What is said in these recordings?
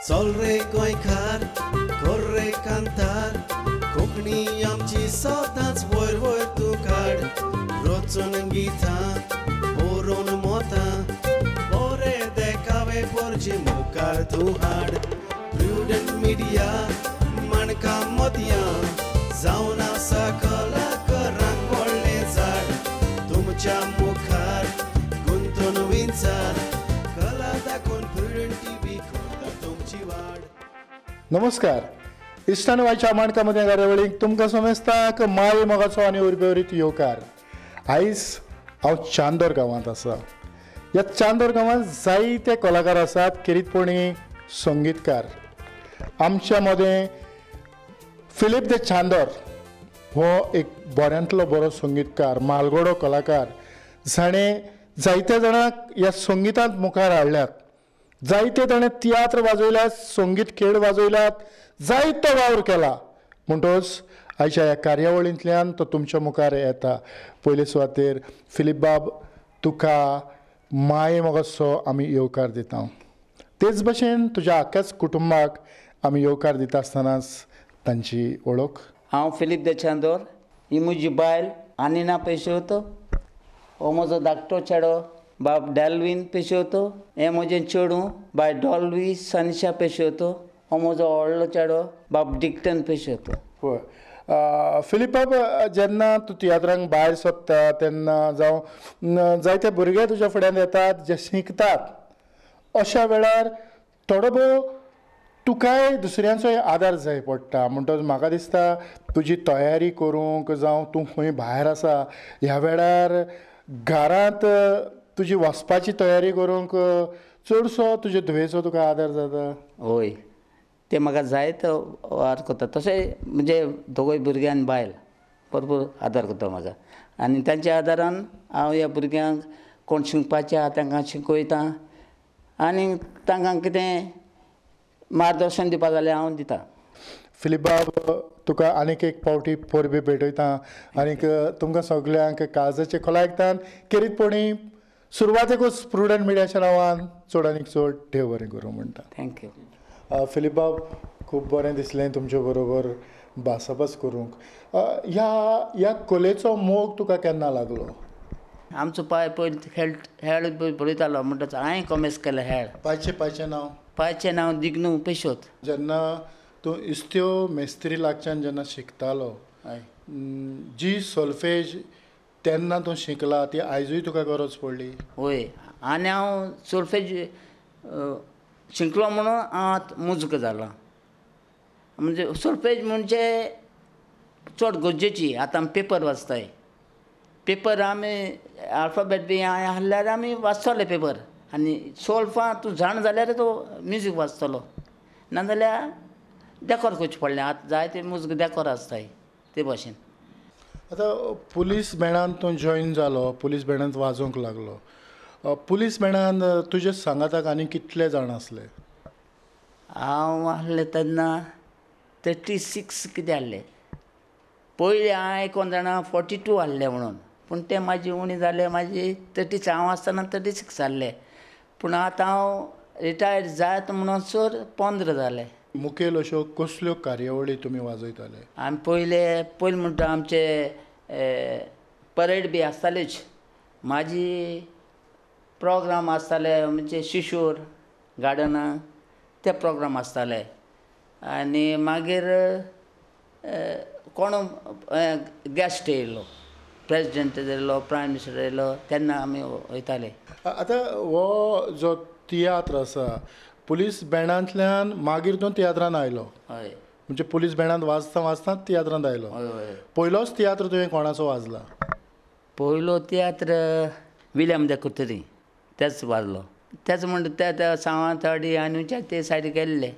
चल रे गोंयकार कर रे कांतार कोंकणी आमची सदांच वयर वयर तूं काड रचून गितां बरोवन मोतां बरें देखावे परचे मुखार तूं हाड प्रुडंट मिडिया माणकां मदयां जावन आसा कलाकारांक व्हडलें झाड तुमच्या मुखार गुंतवणुकींचार कला दाखोवन प्रुडंट टीव्ही करता तुमची वाड. नमस्कार. इश्टान वायच्या माणकामध्ये कार्यावळीक तुमकां समजता माय मोगाचो आनी उर्बेवरीत येवकार. आयज हांव चांदोर गांवांत आसा. ह्या चांदोर गांवांत जायते कलाकार आसात, खेरीतपणी संगीतकार. आमच्या मदें फिलीप दे चांदोर हो एक बऱ्यांतलो बरो संगीतकार, मालगडो कलाकार. जाणें जायत्या जाणांक ह्या संगितांत मुखार हाडल्यात. जायते ताणें तियात्र वाजयल्यात, संगीत खेळ वाजयल्यात, जायतो वावर केला. म्हणटच आयच्या ह्या कार्यावळींतल्यान तो तुमच्या मुखार येता. पयले सुवातेर फिलीप बाब तुका माये मोगाचो आमी येवकार दिता. तेच भशेन तुज्या आख्याच कुटुंबाक आमी येवकार दिता आसतनाच तांची वळख. हांव फिलीप दे चांदोर. ही म्हजी बायल आनिना पेशवतो. हो म्हजो धाकटो चेडो बाब डॅल्वीन पेशवतो. हें म्हजें चेडूं बाय डॉल्वी सनिशा पेशवतो. हो म्हजो व्हडलो चेडो बाब डिक्टन पेशवतो. होय. फिलीप बाब, जेन्ना तूं तियात्रांक भायर सरता तेन्ना जावं जायते भुरगे तुज्या फुड्यान येतात जे शिकतात, अशा वेळार थोडो भोव तुकाय दुसऱ्यांचोय आदार जाय पडटा. म्हणटच म्हाका दिसता तुजी तयारी करूंक जावं तूं खंय भायर आसा ह्या वेळार घरांत तुजी वचपाची तयारी करूंक चडसो तुजे धुवेचो तुका आदार जाता. होय, ते म्हाका जायतो वार करता. तशें म्हणजे दोगूय भुरगे आनी बायल भरपूर आदार करता म्हाका. आनी तांच्या आदारान हांव ह्या भुरग्यांक कोण शिकपाचें आहा तांकां शिकयता आनी तांकां कितें मार्गदर्शन दिवपा जाल्यार हांव दितां. फिलीप बाब, तुका आनीक एक फावटी परबी भेटयता आनीक तुमकां सगळ्यांक काळजाचे खोलायकतान खेरीतपणी सुरवातेकूच प्रुडंट मिडियाच्या नांवान चड आनीक चड देव बरें करूं म्हणटा. थँक्यू. फिलीप बाब, खूब बरें दिसलें तुमचे बरोबर भासाभास करूंक. ह्या कलेचो मोग तुका केन्ना लागलो? आमचो पाय पयलीं हेळ पळयतालो म्हणटच हांवें कॉमर्स केलें हेळ. पायचें नांव? पायचें नांव दिग्नू पेशोत. जेन्ना तूं इस्त्यो मेस्त्री लागच्यान जेन्ना शिकतालो, जी सोल्फेज तेन्ना तूं शिकला ती आयजूय तुका गरज पडली? होय, आनी हांव सोल्फेज शिकलो म्हणून हांव आतां मुजक जाला. म्हणजे सोल्फेज म्हणजे चड गरजेची. आतां आमी पेपर वाचताय. पेपर आमी आल्फाबेट बी आहल्यार आमी वाचतले पेपर. आनी सोल्फां तूं जाण जाल्यार तो म्युजीक वाचतलो, नाजाल्यार देकोर करचें पडलें. आतां जायते मुजक देकोर आसताय ते भाशेन. आतां पुलीस बँडांत तूं जॉयन जालो, पुलीस बँडांत वाजोवंक लागलो. पुलीस बँडांत तुजे सांगाताक आनी कितले जाण आसले? हांव आहलें तेन्ना 36 कितें आहले. पयलीं हांवें आयकोन जाणा 42 आहले म्हणून, पूण ते म्हाजी उणी जाले. म्हाजी 36 हांव आसतना 36 जाल्ले. पूण आतां हांव रिटायर्ड जायत म्हणसर 15 जाले. मुखेल अश्यो कसल्यो कार्यावळी तुमी वाजयताले? आमी पयलीं म्हणटा आमचे परेड बी आसतालीच. म्हाजी प्रोग्राम आसताले म्हणजे शिशूर गार्डनां ते प्रोग्राम आसताले. आनी मागीर कोण गॅस्ट येयलो, प्रेजिडेंट येयलो, प्रायम मिनिस्टर येयलो, तेन्ना आमी वयताले. आतां हो जो तियात्र आसा पुलीस बँडांतल्यान मागीर तूं तियात्रांत आयलो. हय, म्हणजे पुलीस बँडांत वाजता तियात्रांत आयलो. हय हय. पयलोच तियात्र तुवें कोणाचो वाजला? पयलो तियात्र विलियम दे कुतरी तेच वाजलो. तेच म्हणटा त्या सावंतवाडी आनी ते सायडीक गेल्ले.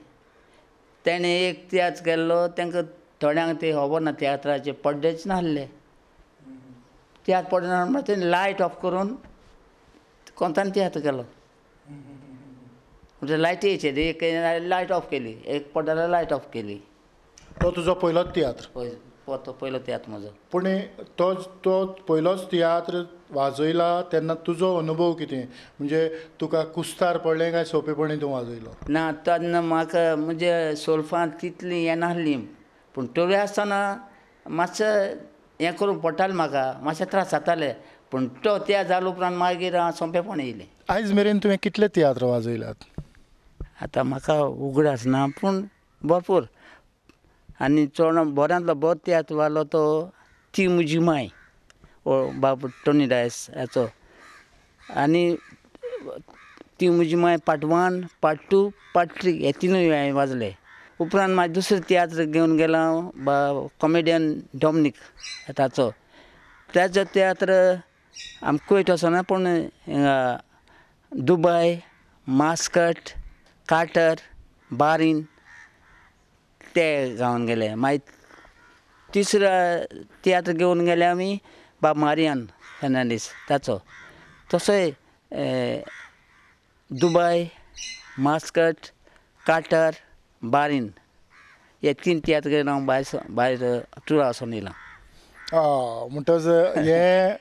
तेणें एक तियात्र केल्लो, तांकां थोड्यांक ते खबर ना तियात्राचे पड्डेच नासले. तियात्र पडना म्हणून तेणें लायट ऑफ करून कोंतान तियात्र केलो. म्हणजे लायटीचेर एक लायट ऑफ केली, एक पड्डार लायट ऑफ केली. तो तुजो पयलोच तियात्र? तो पयलो तियात्र म्हजो. पूण तो पयलोच तियात्र वाजयला तेन्ना तुजो अनुभव कितें म्हणजे तुका कुस्तार पडलें काय सोंपेपणी तूं वाजयलो ना तेन्ना म्हाका म्हणजे सोल्फां तितली हें नासलीं पूण टोळी आसतना मातशें हें करूंक पडटालें म्हाका मातशें त्रास जाताले पूण तो त्या जाले उपरांत मागीर हांव सोंपेपणी येयलें. आयज मेरेन तुवें कितले तियात्र वाजयल्यात? आतां म्हाका उगडास ना पूण भरपूर आनी चड बऱ्यांतलो बरो तियात्र वाजलो तो ती म्हजी माय बाब टोनी डायस हाचो आनी ती म्हजी माय पार्ट 1 पार्ट 2 पार्ट 3 हे तिनूय हांवें वाजले. उपरांत म्हाजें दुसरें तियात्र घेवन गेलो हांव कॉमेडियन डॉमिनीक ताचो तेजो तियात्र आमकां कुयट वचना पूण दुबय मास्कट कार्टर बारीन ते गांवन गेले. मागीर तिसरो तियात्र घेवन गेले आमी बाब मारियान फेर्नांडीस ताचो तसोय दुबय मास्कट कार्टर बारीन हे 3 तियात्र घेवन हांव भायर टुरा वचून येयलां. म्हणटच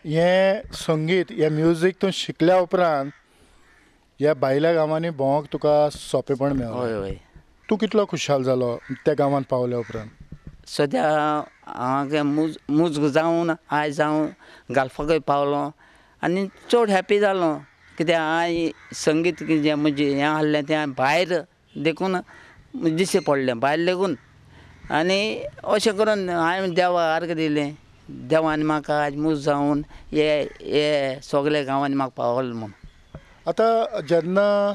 हें संगीत हें म्युजीक तूं शिकल्या उपरांत ह्या भायल्या गांवांनी भोंवोंक तुका सोंपेपण मेळ्ळें. हय हय. तूं कितलो खुशाल जालो त्या गांवांत पावल्या उपरांत? सद्या हांव मुजग जावन आयज जावं गालफाकय पावलो आनी चड हॅप्पी जालो कित्याक हांवें संगीत जें म्हणजे हें आहलें तें भायर देखून दिश्टी पडलें भायर लेगून आनी अशें करून हांवें देवाक अर्ग दिलें. देवान म्हाका आयज मूज जावन हे सगल्या गांवांनी म्हाका पावलो म्हूण. आतां जेन्ना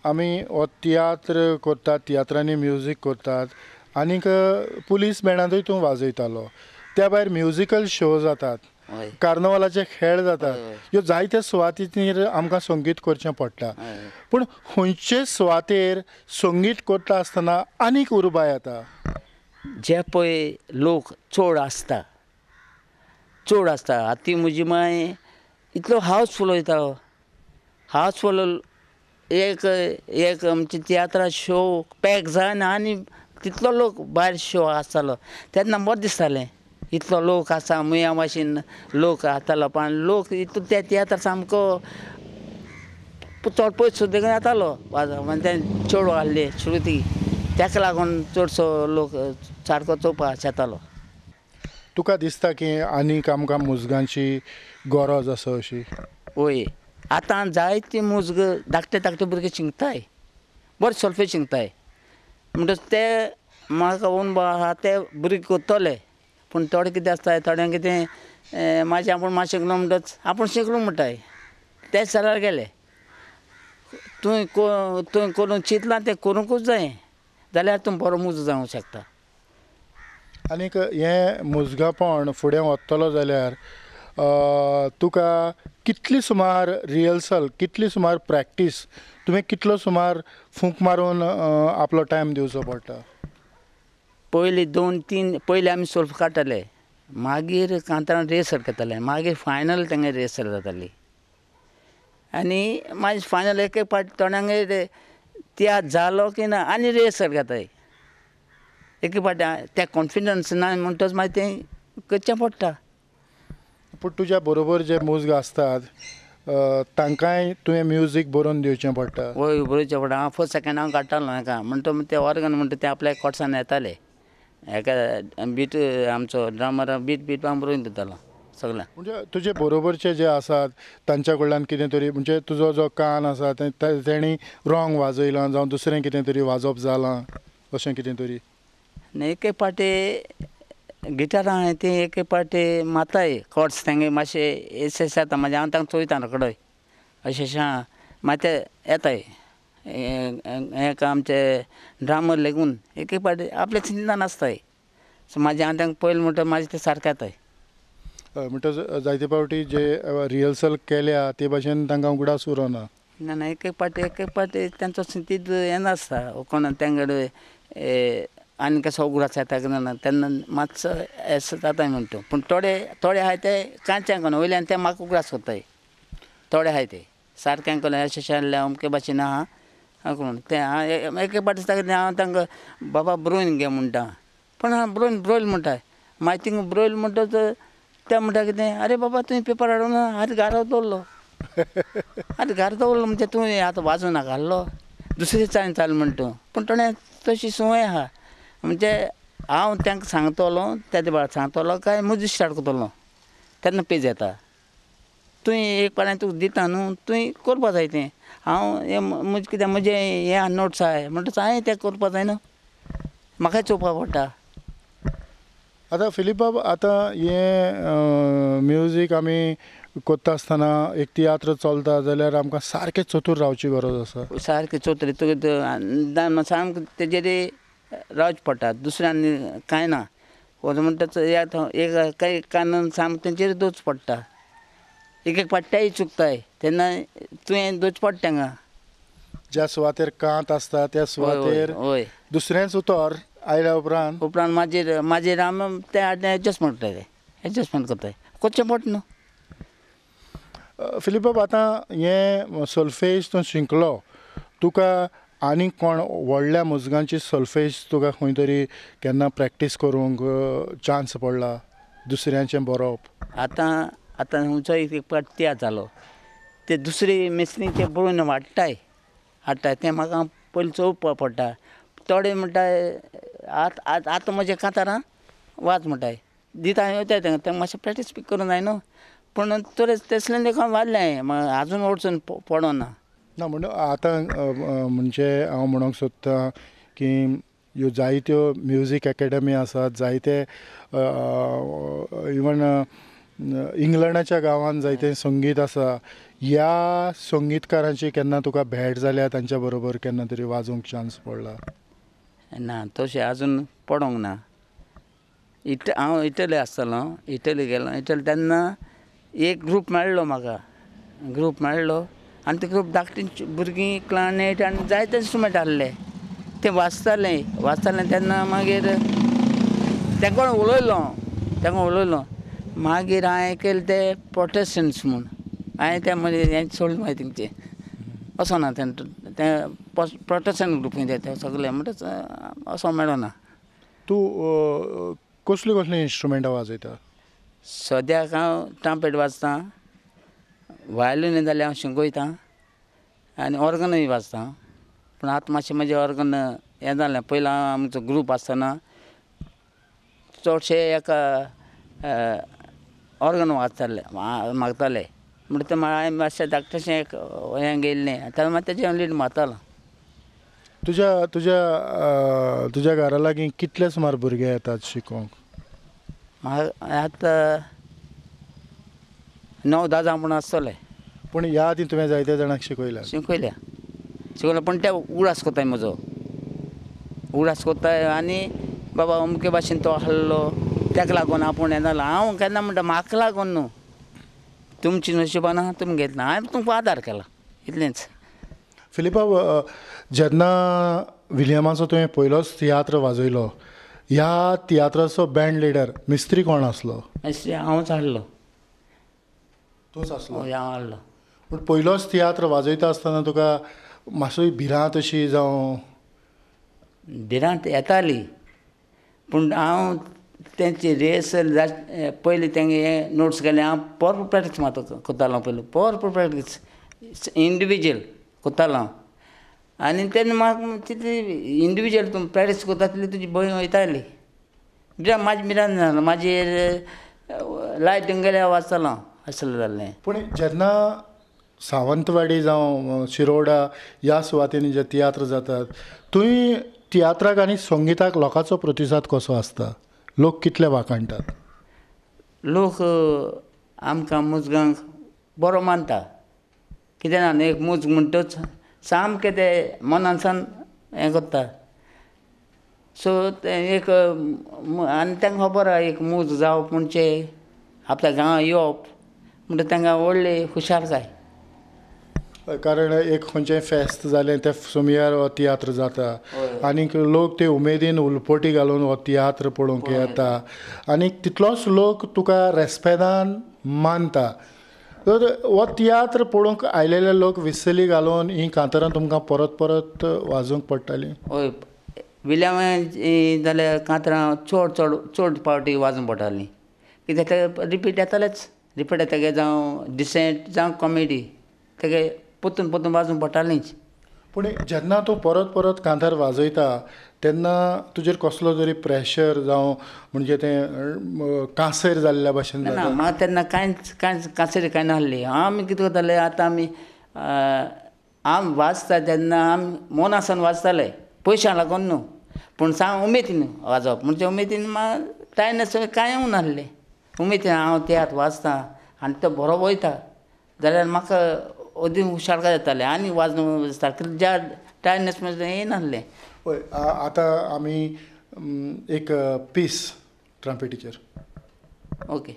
आमी हो तियात्र करतात तियात्रांनी म्युजीक करतात आनीक पुलीस बँडांतूय तूं वाजयतालो त्या भायर म्युजिकल शो जातात कार्नवालाचे खेळ जातात ह्यो जायत्या सुवातींचेर आमकां संगीत करचें पडटा पूण खंयचे सुवातेर संगीत करता आसतना आनीक उर्बा येता? जे पळय लोक चड आसता ती म्हजी माय इतलो हावसफूल वयतालो हावसफूल एक आमचे तियात्रा शो पॅक जायना आनी तितलो लोक भायर शो आसतालो तेन्ना बरें दिसतालें. इतलो लोक आसा मुया भाशेन लोक आसतालो पण लोक इतलो त्या तियात्र सामको चड पयस सुद्दां येतालो तें चड आहले श्रुती ताका लागून चडसो लोक सारको चोवपाक येतालो. तुका दिसता की आनीक आमकां मुजगांची गरज आसा अशी? वय आतां जायती मुजग धाकटे भुरगे शिंगताय बरें सोल्फेज शिंगताय म्हणटच ते म्हाका अनुभव आहा ते भुरगे करतले पूण थोडे कितें आसता थोड्यांक कितें मातशें आपूण मातशें शिकलो म्हणटच आपूण शिकलो म्हणटाय तेच जाल्यार गेले. तुवें करूंक चिंतलां तें करूंकूच जाय जाल्यार तूं बरो मुजो जावंक शकता. आनीक हें मुजगापण फुडें वतलो जाल्यार तुका कितली सुमार रिहर्सल कितली सुमार प्रॅक्टीस तुवें कितलो सुमार फूंक मारून आपलो टायम दिवचो पडटा? पयलीं 2-3 पयलीं आमी सोल्फ काडटाले मागीर कांतारां रिहर्सल करताले मागीर फायनल तेंगे रिहर्सल जाताली आनी मागीर फायनल एक पाट थोड्यांक तियात्र जालो की ना आनी रिहर्सल घेताय एक पाटी त्या कॉन्फिडन्स ना म्हणटच मागीर तें करचें पडटा. पूण तुज्या बरोबर जे मुजग आसतात तांकांय तुवें म्युजीक बरोवन दिवचें पडटा? हय बरोवचें पडटा. हांव फर्स्ट सेकंड हांव काडटालो हाका म्हणटा ते ऑर्गन म्हणटा ते आपल्या कोर्सान येताले हेका बीट आमचो ड्रामर बीट बरोवन दितालो सगळ्यांक. म्हणजे तुजे बरोबरचे जे आसात तांच्या कडल्यान कितें तरी म्हणजे तुजो जो कान आसा तेणी रॉंग वाजयलां जावं दुसरें कितें तरी वाजोवप जालां अशें कितें तरी? एक पाटी गिटारां हांवें ती एक पाटी माताय कॉर्ड्स तेंगे मातशे एस येता म्हाजे हांव तांकां चोयता रोखडोय अशें मागीर ते येताय हेका आमचे ड्रामर लेगून एक पाटी आपले चिंतना नासताय सो म्हाजे हांव तांकां पयलीं म्हणटा म्हाजे ते सारके येताय. म्हणटा जायते फावटी जे रिहर्सल केल्या ते भाशेन तांकां उगडास उरोना? ना एक पाटी तेंचो तितलो हें नासता कोण तेंगडे आनी कसो उगडास येता ना तेन्ना मातसो हें जाताय म्हणटा पूण थोडे आहाय ते कांयचें कोना वयल्यान ते म्हाका उगडास कोत्ताय थोडे आहाय ते सारकें कोना अशें अमके भाशेन आहा करून ते एक पाटी हांव तांकां बाबा ब्रोयन घे म्हणटा पूण हांव ब्रोयल म्हणटा मागीर थिंगा ब्रोयल म्हणटा ते म्हणटा कितें अरे बाबा तुवें पेपर हाडून आतां घरा दवरलो आतां घरा दवरलो म्हणजे तुवें आतां वाजूं नाका आहलो दुसरे चान चाल म्हण तूं पूण ताणें तशी संवय आहा म्हणजे हांव तांकां सांगतलो त्या वेळार सांगतलो काय म्युजीक स्टार्ट करतलो तेन्ना पेज येता तुवें एक पारें तुका दिता न्हू तुवें करपा जाय तें हांव हें म्हजें कितें म्हजें हें नोट्स आहाय म्हणटच हांवें तें करपा जाय न्हू म्हाकाय चोवपा पडटा. आतां फिलीप बाब आतां हें म्युजीक आमी करता आसतना एक तियात्र चलता जाल्यार आमकां सारकें चतूर रावची गरज आसा. सारकें चोतरी तुका सामकें तेजेर रावचें पडटा दुसऱ्यान कांय ना म्हणटच एक काही कान सामकें तेंचेर दोच पडटा एक एक पाट्ट्याय चुकताय तेन्ना तुवें दोच पडटा तांकां ज्या सुवातेर कांत आसता त्या सुवातेर हय दुसरेंच उतर आयल्या उपरांत मागीर आमी ते एडजस्टमेंट करताय एडजस्टमेंट करताय करचें पडटा न्हू. फिलीप बाब आतां हें सोल्फेज तूं शिकलो तुका आनीक कोण व्हडल्या मुजगांची सोल्फेज तुका खंय तरी केन्ना प्रॅक्टीस करूंक चान्स पडला दुसऱ्यांचें बरोवप. आतां खंयचो एक पाट तियात्र जालो ते दुसरे मेस्त्रीचे बरोवन हाडटाय तें म्हाका पयलीं चोवपा पडटा थोडे म्हणटाय आतां म्हज्या कांतारां वाज म्हणटाय दिता वयताय तांकां मातशें प्रॅक्टीस बी करूं जाय न्हू पूण तसलें देखून वाजलें आजून वचून पडोना ना म्हण आतां म्हणजे हांव म्हणूंक सोदतां की ह्यो जायत्यो म्युजीक एकेडमी आसात जायते इवन इंग्लंडाच्या गांवांत जायतें संगीत आसा ह्या संगीतकारांची केन्ना तुका भेट जाल्या तांच्या बरोबर केन्ना तरी वाजोवंक चान्स पडला. ना तशें आजून पडोंक ना. हांव इटली आसतलो इटली गेलो इटली तेन्ना एक ग्रूप मेळ्ळो म्हाका ग्रूप मेळ्ळो आनी ते ग्रूप धाकटी भुरगीं क्लानेट आनी जायते इंस्ट्रुमेंट आहले ते वाजतालें तेन्ना मागीर तांकां उलयलो मागीर हांवें केलें ते प्रोटेस्टंट्स म्हूण हांवें ते मागीर हें सोडलें मागीर तेंचें वचोना तें प्रोटेस्टंट ग्रूप ते सगळे म्हणटच वचोंक मेळना. तूं कसलीं इंस्ट्रुमेंटां वाजयता? सद्याक हांव ट्रम्पेट वाजतां वायलीन जाल्यार हांव शिकोयतां आनी ऑर्गनूय वाजतां पूण आतां मातशें म्हजें ऑर्गन हें जालें पयलीं हांव आमचो ग्रूप आसतना चडशे एका ऑर्गन वाजताले मागताले म्हणटा तें हांवें मातशें धाकटेशें एक हें गेल्लें तेन्ना मागीर तेजें लीड मारतालो. तुज्या घरा लागीं कितले सुमार भुरगे येतात शिकोवंक? म्हाका आतां 9-10 जाण पूण आसतले. पूण ह्या आदीं तुवें जायत्या जाणांक शिकयल्या पूण ते उगडास कोत्ताय म्हजो उगडास कोत्ताय आनी बाबा अमके भाशेन तो आहलो ताका लागून आपूण हें जालां हांव केन्ना म्हणटा म्हाका लागून न्हू तुमची नशिबान आहा तुमी घेतला हांवें तुमकां आदार केला इतलेंच. फिलिपा जेन्ना विलियमाचो तुवें पयलोच तियात्र वाजयलो ह्या तियात्राचो बँड लिडर मिस्त्री कोण आसलो? हांवूच हाडलो. तूंच आसलो? हय हांव हाडलो. पूण पयलोच तियात्र वाजयता आसतना तुका मातसोय भिरांत अशी जावं? भिरांत येताली पूण हांव तेंची रिहर्सल पयलीं तेंगे हे नोट्स घाले हांव भरपूर प्रॅक्टीस करतालो पयलीं भरपूर प्रॅक्टीस इंडिविज्युअल करतालो हांव आनी तेन्ना म्हाका तितली इंडिविज्युअल तूं प्रॅक्टीस करता तितली तुजी भंय वयताली म्हाजी भिरांत जालो म्हाजेर लायट गेल्यार वाचतालो असलें जाल्लें. पूण जेन्ना सावंतवाडी जावं शिरोडा ह्या सुवातेनी जे तियात्र जातात थंय तियात्राक आनी संगिताक लोकांचो प्रतिसाद कसो आसता? लोक कितले वाखाणटात? लोक आमकां मुजगांक बरो मानता कितें ना एक मूज म्हणटच सामकें ते मनान सावन हें करता सो एक आनी तांकां खबर आहा एक मूज जावप म्हणजे आपल्या गांवां येवप म्हणटा तांकां व्हडली हुशालकाय. कारण एक खंयचेंय फेस्त जालें ते सुमयार हो तियात्र जाता आनीक लोक ते उमेदीन उलपोटी घालून हो तियात्र पळोवंक येता आनीक तितलोच लोक तुका रेस्पेदान मानता. तर हो तियात्र पळोवंक आयलेले लोक विसली घालून ही कांतारां तुमकां परत परत वाजोवंक पडटालीं? हय विलियम जाल्यार कांतारां चड पावटी वाजोवंक पडटालीं कित्याक ते रिपीट येतालेच रिपीट तेगे जावं डिसेंट जावं कॉमेडी तेगे पोतून पोतून वाजोवंक पडटालींच. पूण जेन्ना तूं परत परत कांतार वाजयता तेन्ना तुजेर कसलो तरी प्रेशर जावं म्हणजे तें कांसर जाल्ल्या भशेन ना जाता? म्हाका तेन्ना कांयच कांसरी कांय नासली. आमी कितें करताले आतां आमी वाजता तेन्ना आमी मना सावन वाजताले पयशां लागून न्हू पूण सांग उमेदीन वाजोवप म्हणजे उमेदीन टायर्डनस कांय येवंक नासलें. उमेदीन हांव तियात्र वाजतां आनी तो बरो वयता जाल्यार म्हाका अदीक हुशालकाय जातालें आनी वाजोवंक सारकें ज्या टायर्डनस म्हणजे येयनासलें. पळय आतां आमी एक पीस ट्रम्पेटीचेर. ओके.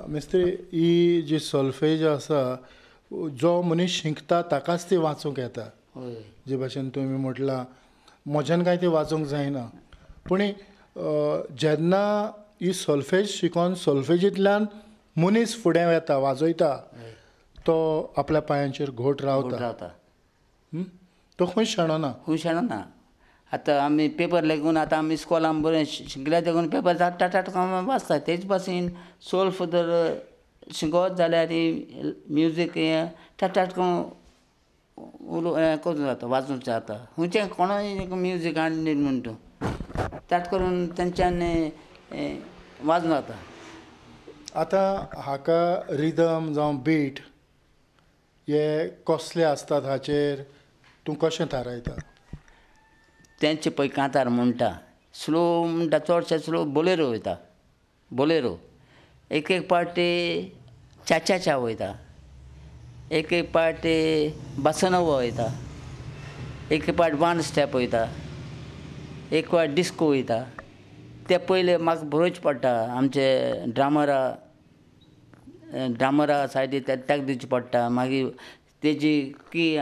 मिस्त्री ही जी सॉल्फेज आसा जो मनीस शिकता ताकाच ती वाचूंक येता. जे भाशेन तुमी म्हटलां म्हज्यान कांय ती वाचूंक जायना पूण जेन्ना ही सॉल्फेज शिकोन सॉल्फेजींतल्यान मनीस फुडें येता वाजयता तो आपल्या पांयांचेर घोट रावता. तो खंय शेणना. खूब शेणना. आतां आमी पेपर लेगून आतां आमी इस्कॉलान बरें शिकल्या देखून पेपर टाटाट वाचता तेच भाशेन सोल्फ जर शिकोत जाल्यार म्युजीक हें टाटाट हें करूं जाता वाजोवंक जाता. खंयचें कोणूय म्युजीक हाडली म्हूण तूं ताट करून तेंच्यान वाजोवंक जाता. आतां हाका रिदम जावं बीट हे कसले आसतात हाचेर तूं कशें थारायता? तेंचे पळय कांतार म्हणटा स्लो म्हणटा चडशे स्लो बोलेरो वयता. बोलेरो एक पार्टी च्या वयता एक पार्टी बासनोवा वयता एक पार्ट वन स्टेप वयता एक पार्ट डिस्को वयता. ते पयले म्हाका बरोवचें पडटा आमचे ड्रामरा सायडीक ताका दिवचें पडटा. मागीर तेजी की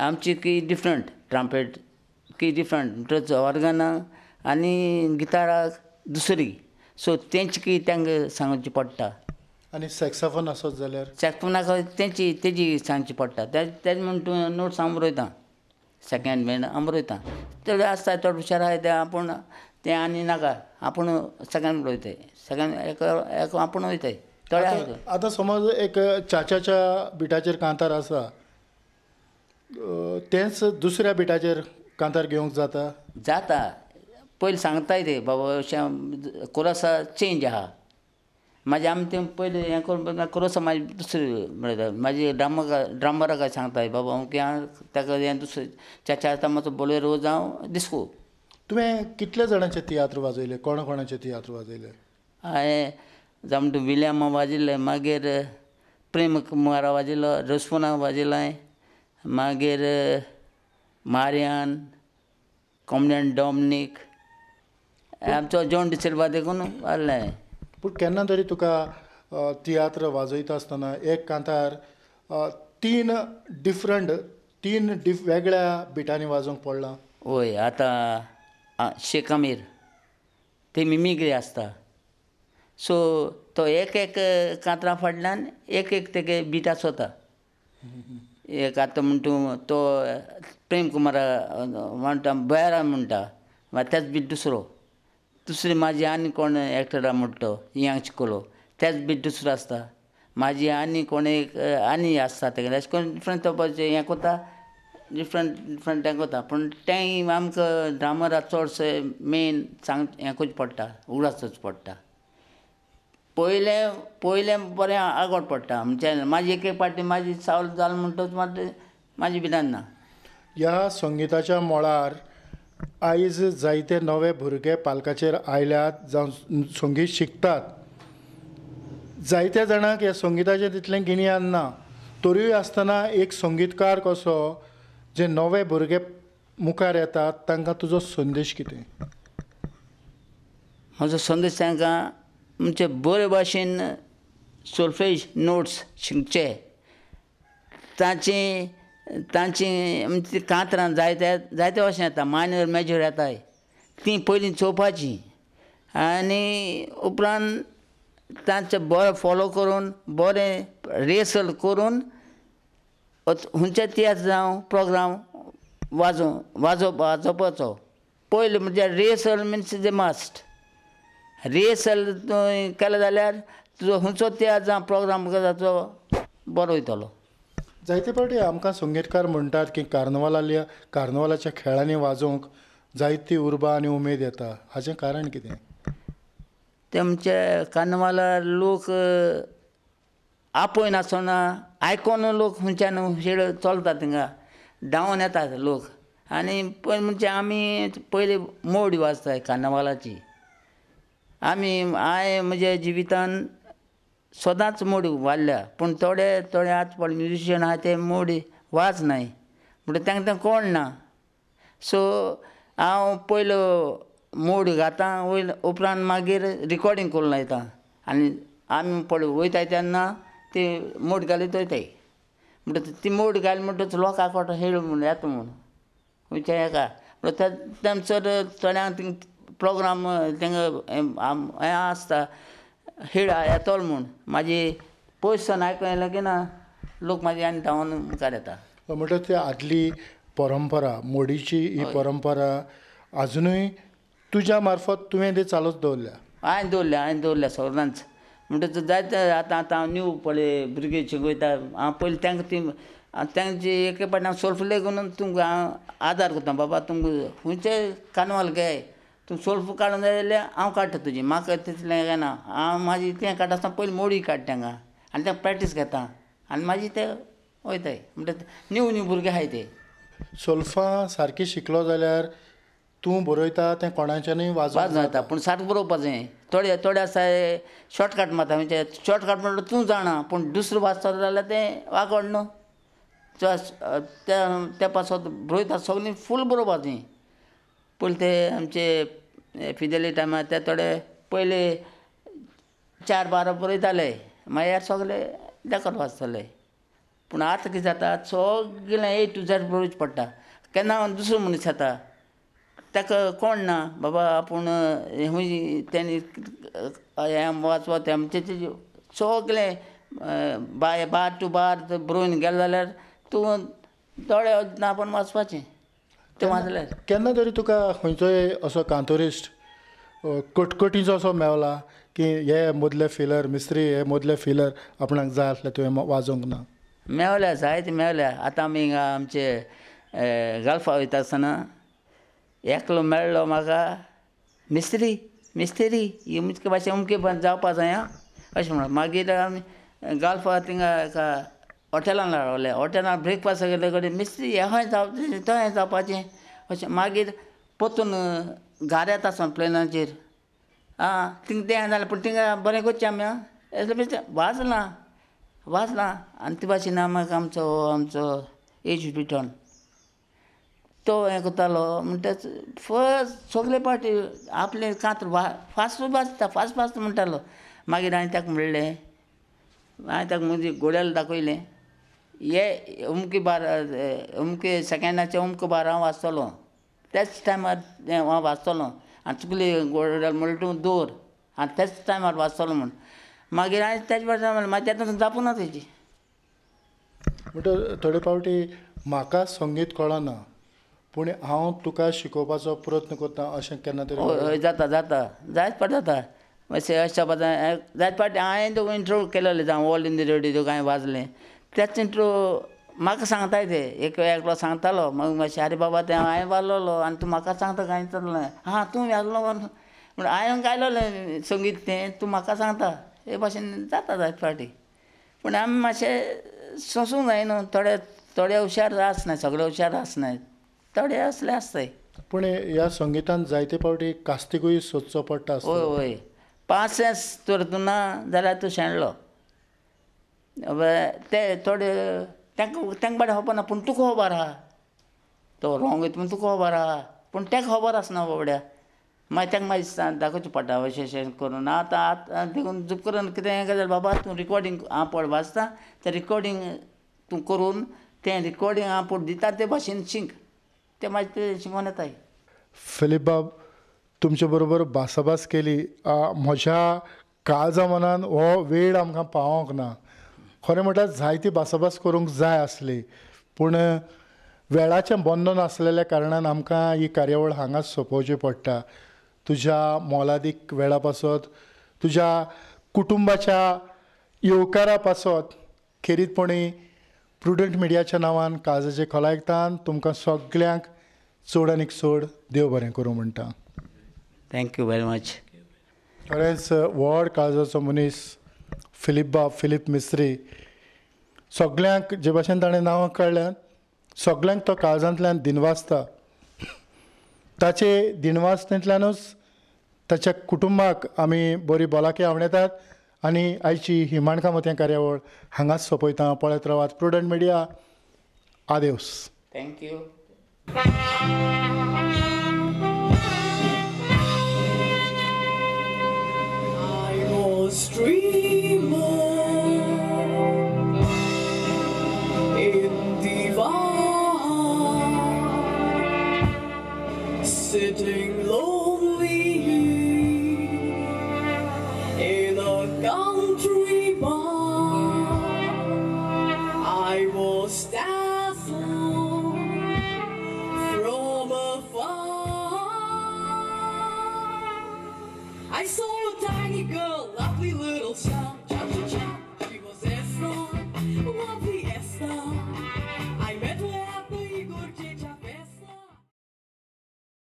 आमची की डिफरंट ट्रम्पेट की डिफरंट ऑर्गनाक आनी गिटाराक दुसरी सो तेंची की तांकां सांगची पडटा. आनी सॅक्सोफोन आसत जाल्यार सॅक्सोफोनाक तेजी सांगची पडटा. तेज म्हूण तूं नोट्स हांव बरयतां सेकेंड बँड हांव बरयतां. थोडे आसता चड हुशार आहाय ते आपूण तें आनी नाका आपूण सेकेंड बरयताय सेकेंड एक आपूण वयताय थोडे आहाय. आतां समज एक च्या बिटाचेर कांतार आसा तेंच दुसऱ्या बिटाचेर कांतार घेवंक जाता. जाता पयलीं सांगताय ते बाबा अशें कोरसा चेंज आहा. म्हाजें आमी तें पयलीं हें करून कोरसा म्हाजी दुसरी म्हणटा म्हाजी ड्रामराक सांगताय बाबा ताका हें दुसरें च्या आतां मातसो बोलेरो जावं डिस्को. तुवें कितले जाणांचे तियात्र वाजयले कोणाचे तियात्र वाजयले? हांवें जावं म्हणटा विलियमा वाजयलें मागीर प्रेम कुमारा वाजयलो रसपुना वाजयलें मागीर मारियान कॉमेडियन डॉमिनीक आमचो जॉन डिसिल्वा देखून वाजलें. पूण केन्ना तरी तुका तियात्र वाजयता आसतना एक कांतार तीन वेगळ्या बिटांनी वाजोवंक पडलां? वय आतां शेख अमीर ते मिमिक्री आसता सो तो एक कांतरा फाटल्यान एक तेगे बीट आसता. एक आतां म्हणटा तो प्रेम कुमारा म्हणटा बयारा म्हणटा तेच बीट दुसरी म्हाजी आनी कोण एक्टर म्हणटा तो हिंगाक शिकलो तेच बीट दुसरो आसता. म्हाजी आनी कोण एक आनी आसता तेगे अशें करून डिफरंट तोपाचें हें कोता डिफरंट हें कोता पूण तेंय आमकां ड्रामराक चडशें मेन हें करचें पडटा उगडासच पडटा. पयलें बरें आगोट पडटा म्हणजे म्हाजी एक पाटी म्हाजी चावल जाल म्हणटच म्हाजी भिरांत ना. ह्या संगीताच्या मळार आयज जायते नवे भुरगे पालकाचेर आयल्यात जावं संगीत शिकतात. जायत्या जाणांक ह्या संगीताचें तितलें गिन्यान ना, तरीय आसतना एक संगीतकार कसो जे नवे भुरगे मुखार येतात तांकां तुजो संदेश कितें? म्हजो संदेश तांकां म्हणजे बरे भाशेन सोल्फेज नोट्स शिकचे. तांची म्हणजे कांतरां जायते भशेन येता, मायनर मेजर येताय ती पयलीं चोवपाची आनी उपरांत तांचें बरें फॉलो करून बरें रिहर्सल करून खंयचे तियात्र जावं प्रोग्राम वाजोवपाचो. पयलीं म्हणजे rehearsal means the must. Rehearsal केलें जाल्यार तुजो खंयचो तियात्र जावं प्रोग्राम तो बरो वयतलो. जायते फावटी आमकां संगीतकार म्हणटात की कार्नवालाच्या खेळांनी वाजोवंक जायती उर्बा आनी उमेद येता. हाचें कारण कितें? ते म्हणजे कार्नवालार लोक आपय नासतना आयकोन लोक खंयच्यान शेळ चलता थिंगा धांवून येतात लोक. आनी पयलीं म्हणजे आमी पयलीं मोडी वाजताय कार्नवालाची. हांवें म्हज्या जिवितान सदांच मोडी वाजल्या पूण थोडे आतां पळय म्युजिशियन आहा ते मोडी वाजनाय म्हणटा तांकां तें कळना. सो हांव पयलो मोड घातां उपरांत मागीर रिकॉर्डिंग करून लायता आनी आमी पळय वयताय तेन्ना ती मोड घालीत वयताय. म्हणटा ती मोड घाली म्हणटच लोकांक कळटा हेळ म्हूण येता म्हूण खंयच्या हेका. थंयसर थोड्यांक थिंग प्रोग्राम तांकां हें आसता हेळ येतलो म्हूण म्हाजी पयस सावन आयकूं येलें की ना लोक म्हाजे आनी धांवून मुखार येता. म्हणटा ती आदली परंपरा मोडीची ही परंपरा अजुनूय तुज्या मार्फत तुवें ती चालूच दवरल्या? हांवें दवरल्या सगळ्यांच. म्हणटा जायते आतां हांव न्यू पळय भुरगे शिकयता हांव पयलीं तांची एके पाटी हांव सोल्फ लेगून तुमकां हांव आदार करता. बाबा तुमकां खंयचेय कार्नवाल घे तूं सोल्फ काडूंक जाय जाल्यार हांव काडटा तुजी. म्हाका तितलें हें ना. हांव म्हाजी तें काडटा आसतना पयलीं मोडी काडटा तांकां आनी तें प्रॅक्टीस घेता आनी म्हाजी ते वयताय. म्हणटा न्यू भुरगे आहाय ते. सोल्फां सारकी शिकलो जाल्यार तूं बरयता तें कोणाच्यानूय वाज जाता पूण सारकें बरोवपा जाय. थोडे आसाय शॉर्टकट मारता म्हणजे शॉर्टकट म्हणल्यार तूं जाणा पूण दुसरो वाचता जाल्यार तें वागड न्हू. त्या पासत बरयता सगळीं फूल बरोवपा जाय. पयलीं ते आमचे फिदेली टायमार ते थोडे पयले 4-12 बरयताले मागीर सगळे देंकोन वाचताले. पूण आतां कितें जाता सगळें A to Z बरोवचें पडटा. केन्ना दुसरो मनीस येता ताका कळना बाबा आपूण तेणी हें वाचप तें म्हणजे सगळें बार टू बार बरोवन गेले जाल्यार तूं दोळे धांपून वाचपाचें तें वाचल्यार. केन्ना तरी तुका खंयचोय असो कांतोरिस्ट कटकटीचो असो मेवला की हे मदले फिलर मिस्त्री हे मदले फिलर आपणाक जाय आसले तुवें वाजोवंक ना? मेवल्या जायते मेवल्या. आतां आमी हिंगा आमचे गाल्फा वयता आसतना एकलो मेळ्ळो म्हाका मिस्त्री ही अमके भाशेन अमके जावपा जाय आं अशें म्हणून. मागीर आमी गाल्फा थिंगा एका हॉटेलान रावले. हॉटेलान ब्रेकफास्ट गेले कडेन मिस्त्री हें जावपाचें अशें. मागीर परतून घार येता आसतना प्लेनाचेर थिंगा तें जालें पूण थिंगा बरें करचें आमी आं बेश्टें वाजलां आनी ते भाशेन आमकां आमचो एज रिटर्न तो हें करतालो. म्हणटच फस्ट सगळे पाटी आपलें कांतर फास्ट म्हणटालो. मागीर हांवें ताका म्हणलें हांवें ताका म्हणजे घोड्याल दाखयलें हे अमके सेकेंडाचे अमको बार हांव वाचतलों तेच टायमार हांव वाचतलों आनी तुगेली घोड्याल म्हणलें तूं दवर आनी तेच टायमार वाचतलो म्हूण. मागीर हांवें तेच भाशेन म्हणलें मागीर तेन्ना जावपूं ना तेजी. म्हणटा थोडे फावटी म्हाका संगीत कळना पूण हांव तुका शिकोवपाचो प्रयत्न करता अशें केन्ना तरी? हय जाता जायत फावटी जाता. अशें जायत फावटी हांवें इंट्रो केलेले जावं ऑल इन द रेडियो हांवें वाजलें तेच इंट्रो म्हाका सांगताय ते एक एकलो सांगतालो मग मातशें आरे बाबा तें हांवें वाजलोलो आनी तूं म्हाका सांगता काय तर हां तूं वाजलो म्हण हांवें गायलोलें संगीत तें तूं म्हाका सांगता हे भाशेन जाता जायते फावटी पूण आमी मातशें सोंसूंक जाय न्हू थोडे हुशार आसनाय सगळे हुशार आसनाय थोडे असले आसताय पूण ह्या संगितान जायते फावटी कास्तिकूय सोदचो पडटा हय हय 5 सेंस तर तूं ना जाल्यार तूं शेणलो ते थोडे तांकां बारीक खबर पूण तुका खबर आहा तो रॉंग येता पूण तुका खबर आहा पूण ताका खबर आसना बाबड्या मागीर तांकां मागीर दाखोवचें पडटा अशें करून आतां देखून जूप करून कितें हें जाल्यार बाबा तूं रिकॉर्डींग हांव पळय वाचता तें रिकॉर्डींग तूं करून तें रिकॉर्डींग हांव पळय दिता ते भाशेन शिंक तें मागीर तें शिकून येताय फिलीप बाब तुमचे बरोबर भासाभास केली म्हज्या काळजा मनान हो वेळ आमकां पावोंक ना खरें म्हटल्यार जायती भासाभास करूंक जाय आसली पूण वेळाचें बंधन आसलेल्या कारणान आमकां ही कार्यावळ हांगाच सोंपोवची पडटा तुज्या मोलादीक वेळा पासत तुज्या कुटुंबाच्या येवकारा पासत खेरीतपणी प्रुडंट मिडियाच्या नांवान काळजाचे खोलायतान तुमकां सगल्यांक चड आनीक चड देव बरें करूं म्हणटा थँक्यू वेरी मच खरेंच व्हड काळजाचो मनीस फिलीप मिस्त्री सगल्यांक जे भाशेन ताणें नांवां काडल्यात सगल्यांक तो काळजांतल्यान दिनवासता ताचे दिनवासतेंतल्यानूच ताच्या कुटुंबाक आमी बरी भलायकी आंवडेतात आनी आयची ही माणकामती कार्यावळ हांगाच सोंपयता पळयत रावात प्रुडंट मिडिया आदेवस thank you Dreamer in Divan, sitting lonely in a country bar. I was dazzled from afar. I saw a tiny girl, lovely little child.